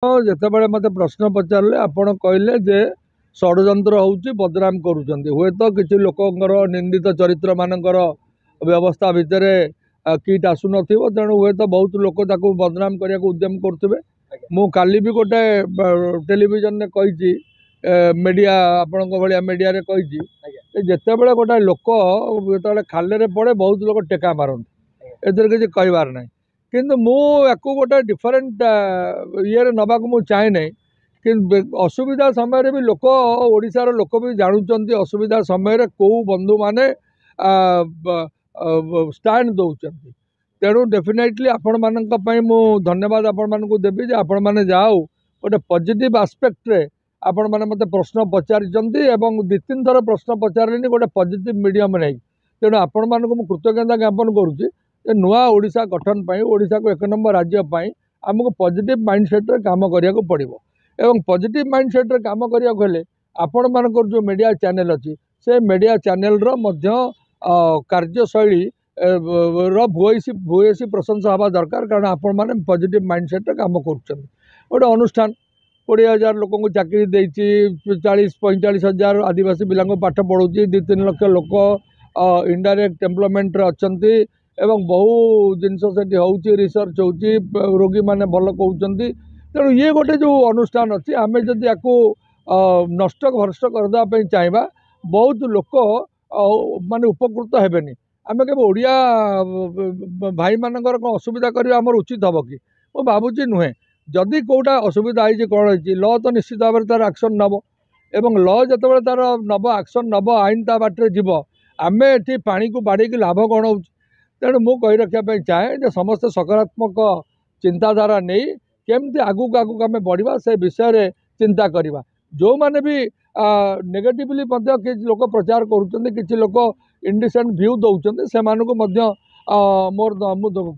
ଯେତେବେଳେ ମୋତେ ପ୍ରଶ୍ନ ପଚାରିଲେ ଆପଣ କହିଲେ ଯେ ଷଡ଼ଯନ୍ତ୍ର ହେଉଛି ବଦନାମ କରୁଛନ୍ତି। ହୁଏତ କିଛି ଲୋକଙ୍କର ନିନ୍ଦିତ ଚରିତ୍ରମାନଙ୍କର ବ୍ୟବସ୍ଥା ଭିତରେ କିଟ୍ ଆସୁନଥିବ, ତେଣୁ ହୁଏତ ବହୁତ ଲୋକ ତାକୁ ବଦନାମ କରିବାକୁ ଉଦ୍ୟମ କରୁଥିବେ। ମୁଁ କାଲି ବି ଗୋଟେ ଟେଲିଭିଜନରେ କହିଛି, ମିଡ଼ିଆ ଆପଣଙ୍କ ଭଳିଆ ମିଡ଼ିଆରେ କହିଛି ଯେତେବେଳେ ଗୋଟେ ଲୋକ ଯେତେବେଳେ ଖାଲରେ ପଡ଼େ ବହୁତ ଲୋକ ଟେକା ମାରନ୍ତି, ଏଥିରେ କିଛି କହିବାର ନାହିଁ। କିନ୍ତୁ ମୁଁ ୟାକୁ ଗୋଟେ ଡିଫରେଣ୍ଟ ଇଏରେ ନେବାକୁ ମୁଁ ଚାହେଁ ନାହିଁ। କିନ୍ତୁ ଅସୁବିଧା ସମୟରେ ବି ଲୋକ, ଓଡ଼ିଶାର ଲୋକ ବି ଜାଣୁଛନ୍ତି ଅସୁବିଧା ସମୟରେ କେଉଁ ବନ୍ଧୁମାନେ ଷ୍ଟାଣ୍ଡ ଦେଉଛନ୍ତି। ତେଣୁ ଡେଫିନେଟଲି ଆପଣମାନଙ୍କ ପାଇଁ ମୁଁ ଧନ୍ୟବାଦ ଆପଣମାନଙ୍କୁ ଦେବି ଯେ ଆପଣମାନେ ଯାହା ହଉ ଗୋଟେ ପଜିଟିଭ୍ ଆସ୍ପେକ୍ଟରେ ଆପଣମାନେ ମୋତେ ପ୍ରଶ୍ନ ପଚାରିଛନ୍ତି ଏବଂ 2-3 ଥର ପ୍ରଶ୍ନ ପଚାରିଲେନି ଗୋଟେ ପଜିଟିଭ୍ ମିଡ଼ିୟମ୍ ନେଇକି। ତେଣୁ ଆପଣମାନଙ୍କୁ ମୁଁ କୃତଜ୍ଞତା ଜ୍ଞାପନ କରୁଛି ଯେ ନୂଆ ଓଡ଼ିଶା ଗଠନ ପାଇଁ, ଓଡ଼ିଶାକୁ 1 ନମ୍ବର ରାଜ୍ୟ ପାଇଁ ଆମକୁ ପଜିଟିଭ୍ ମାଇଣ୍ଡସେଟ୍ରେ କାମ କରିବାକୁ ପଡ଼ିବ। ଏବଂ ପଜିଟିଭ୍ ମାଇଣ୍ଡସେଟ୍ରେ କାମ କରିବାକୁ ହେଲେ ଆପଣମାନଙ୍କର ଯେଉଁ ମିଡ଼ିଆ ଚ୍ୟାନେଲ୍ ଅଛି ସେ ମିଡ଼ିଆ ଚ୍ୟାନେଲ୍ର ମଧ୍ୟ କାର୍ଯ୍ୟଶୈଳୀ ଭୂୟସୀ ପ୍ରଶଂସା ହେବା ଦରକାର। କାରଣ ଆପଣମାନେ ପଜିଟିଭ୍ ମାଇଣ୍ଡସେଟ୍ରେ କାମ କରୁଛନ୍ତି। ଗୋଟେ ଅନୁଷ୍ଠାନ 20,000 ଲୋକଙ୍କୁ ଚାକିରି ଦେଇଛି, 40-45 ହଜାର ଆଦିବାସୀ ପିଲାଙ୍କୁ ପାଠ ପଢ଼ଉଛି, 2-3 ଲକ୍ଷ ଲୋକ ଇନଡାଇରେକ୍ଟ ଏମ୍ପ୍ଲୟମେଣ୍ଟରେ ଅଛନ୍ତି ଏବଂ ବହୁ ଜିନିଷ ସେଠି ହେଉଛି, ରିସର୍ଚ୍ଚ ହେଉଛି, ରୋଗୀମାନେ ଭଲ କହୁଛନ୍ତି। ତେଣୁ ଇଏ ଗୋଟେ ଯେଉଁ ଅନୁଷ୍ଠାନ ଅଛି ଆମେ ଯଦି ୟାକୁ ନଷ୍ଟ ଭ୍ରଷ୍ଟ କରିଦେବା ପାଇଁ ଚାହିଁବା ବହୁତ ଲୋକ ମାନେ ଉପକୃତ ହେବେନି। ଆମେ କେବେ ଓଡ଼ିଆ ଭାଇମାନଙ୍କର କ'ଣ ଅସୁବିଧା କରିବା ଆମର ଉଚିତ ହେବ କି? ମୁଁ ଭାବୁଛି ନୁହେଁ। ଯଦି କେଉଁଟା ଅସୁବିଧା ହେଇଛି କ'ଣ ହେଇଛି ଲ ତ ନିଶ୍ଚିତ ଭାବରେ ତା'ର ଆକ୍ସନ୍ ନେବ ଏବଂ ଲ ଯେତେବେଳେ ତା'ର ନେବ ଆକ୍ସନ୍ ନେବ, ଆଇନ ତା ବାଟରେ ଯିବ। ଆମେ ଏଠି ପାଣିକୁ ବାଡ଼େଇକି ଲାଭ କ'ଣ ହେଉଛି? ତେଣୁ ମୁଁ କହି ରଖିବା ପାଇଁ ଚାହେଁ ଯେ ସମସ୍ତେ ସକାରାତ୍ମକ ଚିନ୍ତାଧାରା ନେଇ କେମିତି ଆଗକୁ ଆମେ ବଢ଼ିବା ସେ ବିଷୟରେ ଚିନ୍ତା କରିବା। ଯେଉଁମାନେ ବି ନେଗେଟିଭଲି ମଧ୍ୟ କିଛି ଲୋକ ପ୍ରଚାର କରୁଛନ୍ତି, କିଛି ଲୋକ ଇନଡିସେଣ୍ଟ ଭ୍ୟୁ ଦେଉଛନ୍ତି, ସେମାନଙ୍କୁ ମଧ୍ୟ ମୁଁ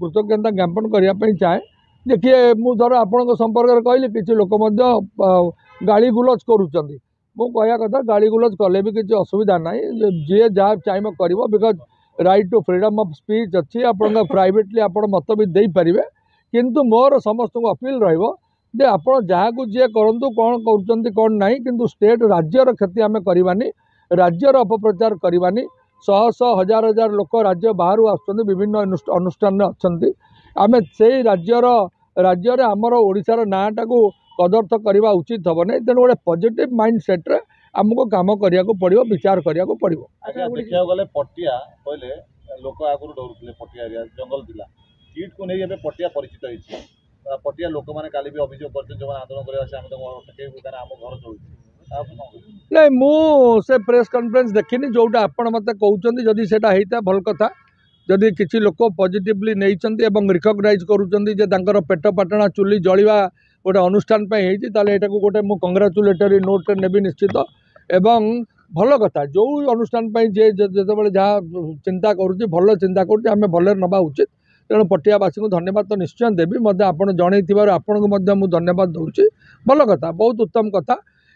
କୃତଜ୍ଞତା ଜ୍ଞାପନ କରିବା ପାଇଁ ଚାହେଁ ଯେ କିଏ ମୁଁ ଧର ଆପଣଙ୍କ ସମ୍ପର୍କରେ କହିଲି କିଛି ଲୋକ ମଧ୍ୟ ଗାଳି ଗୁଲଜ କରୁଛନ୍ତି। ମୁଁ କହିବା କଥା ଗାଳି ଗୁଲଜ କଲେ ବି କିଛି ଅସୁବିଧା ନାହିଁ, ଯିଏ ଯାହା ଚାହିଁବ କରିବ। Because right to freedom of speech ଅଛି, ଆପଣଙ୍କ ପ୍ରାଇଭେଟଲି ଆପଣ ମତ ବି ଦେଇପାରିବେ। କିନ୍ତୁ ମୋର ସମସ୍ତଙ୍କୁ ଅପିଲ୍ ରହିବ ଯେ ଆପଣ ଯାହାକୁ ଯିଏ କରନ୍ତୁ, କ'ଣ କରୁଛନ୍ତି କ'ଣ ନାହିଁ, କିନ୍ତୁ ଷ୍ଟେଟ୍ ରାଜ୍ୟର କ୍ଷତି ଆମେ କରିବାନି, ରାଜ୍ୟର ଅପପ୍ରଚାର କରିବାନି। ଶହ ହଜାର ଲୋକ ରାଜ୍ୟ ବାହାରୁ ଆସୁଛନ୍ତି, ବିଭିନ୍ନ ଅନୁଷ୍ଠାନରେ ଅଛନ୍ତି। ଆମେ ସେଇ ରାଜ୍ୟରେ ଆମର ଓଡ଼ିଶାର ନାଁଟାକୁ କଦର୍ଥ କରିବା ଉଚିତ ହେବ ନାହିଁ। ତେଣୁ ଗୋଟେ ପଜିଟିଭ୍ ମାଇଣ୍ଡ ସେଟ୍ରେ ଆମକୁ କାମ କରିବାକୁ ପଡ଼ିବ, ବିଚାର କରିବାକୁ ପଡ଼ିବ। ଦେଖିବାକୁ ଗଲେ ପଟିଆ କହିଲେ ଲୋକ ଆଗରୁ ଡରୁଥିଲେ, ପଟିଆ ଏରିଆ ଜଙ୍ଗଲ ଥିଲା, କିଟ୍କୁ ନେଇ ଏବେ ପଟିଆ ପରିଚିତ ହେଇଛି। ପଟିଆ ଲୋକମାନେ କାଲି ବି ଅଭିଯୋଗ କରିଛନ୍ତି ଯେଉଁମାନେ ଆନ୍ଦୋଳନ କରିବା ଆମେ ତାଙ୍କୁ ଅଟକେଇବୁ କାରଣ ଆମ ଘର ଚଳୁଛି। ନାଇଁ, ମୁଁ ସେ ପ୍ରେସ୍ କନଫରେନ୍ସ ଦେଖିନି। ଯେଉଁଟା ଆପଣ ମୋତେ କହୁଛନ୍ତି ଯଦି ସେଇଟା ହେଇଥାଏ ଭଲ କଥା। ଯଦି କିଛି ଲୋକ ପଜିଟିଭଲି ନେଇଛନ୍ତି ଏବଂ ରିକଗ୍ନାଇଜ୍ କରୁଛନ୍ତି ଯେ ତାଙ୍କର ପେଟ ପାଟଣା ଚୁଲି ଜଳିବା ଗୋଟେ ଅନୁଷ୍ଠାନ ପାଇଁ ହେଇଛି, ତାହେଲେ ଏଟାକୁ ଗୋଟେ ମୁଁ କଂଗ୍ରାଚୁଲେଟରୀ ନୋଟ୍ରେ ନେବି ନିଶ୍ଚିତ। ଏବଂ ଭଲ କଥା, ଯେଉଁ ଅନୁଷ୍ଠାନ ପାଇଁ ଯିଏ ଯେତେବେଳେ ଯାହା ଚିନ୍ତା କରୁଛି, ଭଲ ଚିନ୍ତା କରୁଛି, ଆମେ ଭଲରେ ନେବା ଉଚିତ। ତେଣୁ ପଟିଆବାସୀଙ୍କୁ ଧନ୍ୟବାଦ ତ ନିଶ୍ଚୟ ଦେବି। ମୋତେ ଆପଣ ଜଣେଇଥିବାରୁ ଆପଣଙ୍କୁ ମଧ୍ୟ ମୁଁ ଧନ୍ୟବାଦ ଦେଉଛି। ଭଲ କଥା, ବହୁତ ଉତ୍ତମ କଥା।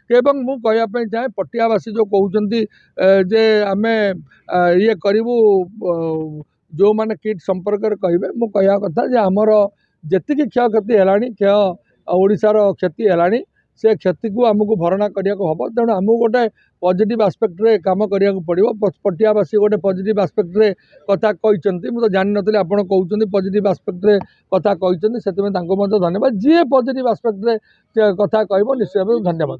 ଏବଂ ମୁଁ କହିବା ପାଇଁ ଚାହେଁ ପଟିଆବାସୀ ଯେଉଁ କହୁଛନ୍ତି ଯେ ଆମେ ଇଏ କରିବୁ, ଯେଉଁମାନେ କିଟ୍ ସମ୍ପର୍କରେ କହିବେ, ମୁଁ କହିବା କଥା ଯେ ଆମର ଯେତିକି କ୍ଷୟକ୍ଷତି ହେଲାଣି, ଓଡ଼ିଶାର କ୍ଷତି ହେଲାଣି, ସେ କ୍ଷତିକୁ ଆମକୁ ଭରଣା କରିବାକୁ ହେବ। ତେଣୁ ଆମକୁ ଗୋଟେ ପଜିଟିଭ୍ ଆସ୍ପେକ୍ଟରେ କାମ କରିବାକୁ ପଡ଼ିବ। ପଟିଆବାସୀ ଗୋଟେ ପଜିଟିଭ୍ ଆସ୍ପେକ୍ଟରେ କଥା କହିଛନ୍ତି, ମୁଁ ତ ଜାଣିନଥିଲି ଆପଣ କହୁଛନ୍ତି ପଜିଟିଭ୍ ଆସ୍ପେକ୍ଟରେ କଥା କହିଛନ୍ତି, ସେଥିପାଇଁ ତାଙ୍କୁ ମଧ୍ୟ ଧନ୍ୟବାଦ। ଯିଏ ପଜିଟିଭ୍ ଆସ୍ପେକ୍ଟରେ କଥା କହିବ ନିଶ୍ଚୟ ଭାବେ ଧନ୍ୟବାଦ।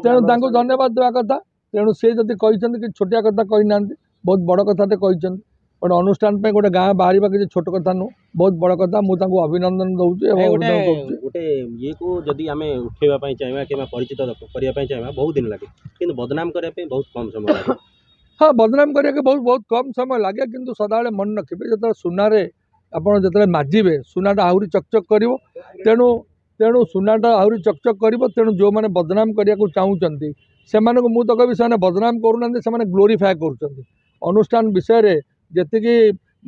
ତେଣୁ ତାଙ୍କୁ ଧନ୍ୟବାଦ ଦେବା କଥା। ତେଣୁ ସେ ଯଦି କହିଛନ୍ତି କିଛି ଛୋଟିଆ କଥା କହିନାହାନ୍ତି, ବହୁତ ବଡ଼ କଥାଟେ କହିଛନ୍ତି। ଗୋଟେ ଅନୁଷ୍ଠାନ ପାଇଁ ଗୋଟେ ଗାଁ ବାହାରିବା କିଛି ଛୋଟ କଥା ନୁହଁ, ବହୁତ ବଡ଼ କଥା। ମୁଁ ତାଙ୍କୁ ଅଭିନନ୍ଦନ ଦେଉଛି ଏବଂ ଗୋଟେ ଇଏକୁ ଯଦି ଆମେ ଉଠେଇବା ପାଇଁ ଚାହିଁବା କିମ୍ବା ପରିଚିତ କରିବା ପାଇଁ ଚାହିଁବା ବହୁତ ଦିନ ଲାଗେ, କିନ୍ତୁ ବଦନାମ କରିବା ପାଇଁ ବହୁତ କମ୍ ସମୟ ଲାଗେ। ହଁ, ବଦନାମ କରିବାକୁ ବହୁତ କମ୍ ସମୟ ଲାଗେ, କିନ୍ତୁ ସଦାବେଳେ ମନେ ରଖିବେ ଯେତେବେଳେ ସୁନାରେ ଆପଣ ଯେତେବେଳେ ମାଜିବେ ସୁନାଟା ଆହୁରି ଚକଚକ୍ କରିବ। ତେଣୁ ସୁନାଟା ଆହୁରି ଚକଚକ୍ କରିବ। ତେଣୁ ଯେଉଁମାନେ ବଦନାମ କରିବାକୁ ଚାହୁଁଛନ୍ତି ସେମାନଙ୍କୁ ମୁଁ ତ କହିବି ସେମାନେ ବଦନାମ କରୁନାହାନ୍ତି, ସେମାନେ ଗ୍ଲୋରିଫାଏ କରୁଛନ୍ତି। ଅନୁଷ୍ଠାନ ବିଷୟରେ ଯେତିକି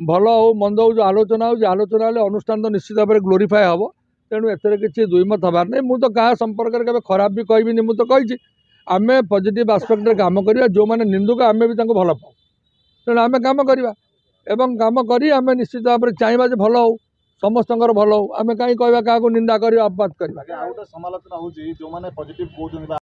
ଭଲ ହେଉ ମନ୍ଦ ହେଉ ଯେଉଁ ଆଲୋଚନା ହେଲେ ଅନୁଷ୍ଠାନ ତ ନିଶ୍ଚିତ ଭାବରେ ଗ୍ଲୋରିଫାଏ ହେବ। ତେଣୁ ଏଥିରେ କିଛି ଦୁଇମତ ହେବାର ନାହିଁ। ମୁଁ ତ କାହା ସମ୍ପର୍କରେ କେବେ ଖରାପ ବି କହିବିନି। ମୁଁ ତ କହିଛି ଆମେ ପଜିଟିଭ୍ ଆସ୍ପେକ୍ଟରେ କାମ କରିବା। ଯେଉଁମାନେ ନିନ୍ଦୁକ ଆମେ ବି ତାଙ୍କୁ ଭଲ ପାଉ। ତେଣୁ ଆମେ କାମ କରିବା ଏବଂ କାମ କରି ଆମେ ନିଶ୍ଚିତ ଭାବରେ ଚାହିଁବା ଯେ ଭଲ ହେଉ। ସମସ୍ତଙ୍କର ଭଲ ହଉ। ଆମେ କାହିଁ କହିବା କାହାକୁ ନିନ୍ଦା କରିବା ଅପବାଦ କରିବା। ଆଜ୍ଞା ଆଉ ଗୋଟେ ସମାଲୋଚନା ହେଉଛି ଯେଉଁମାନେ ପଜିଟିଭ୍ କହୁଛନ୍ତି ବା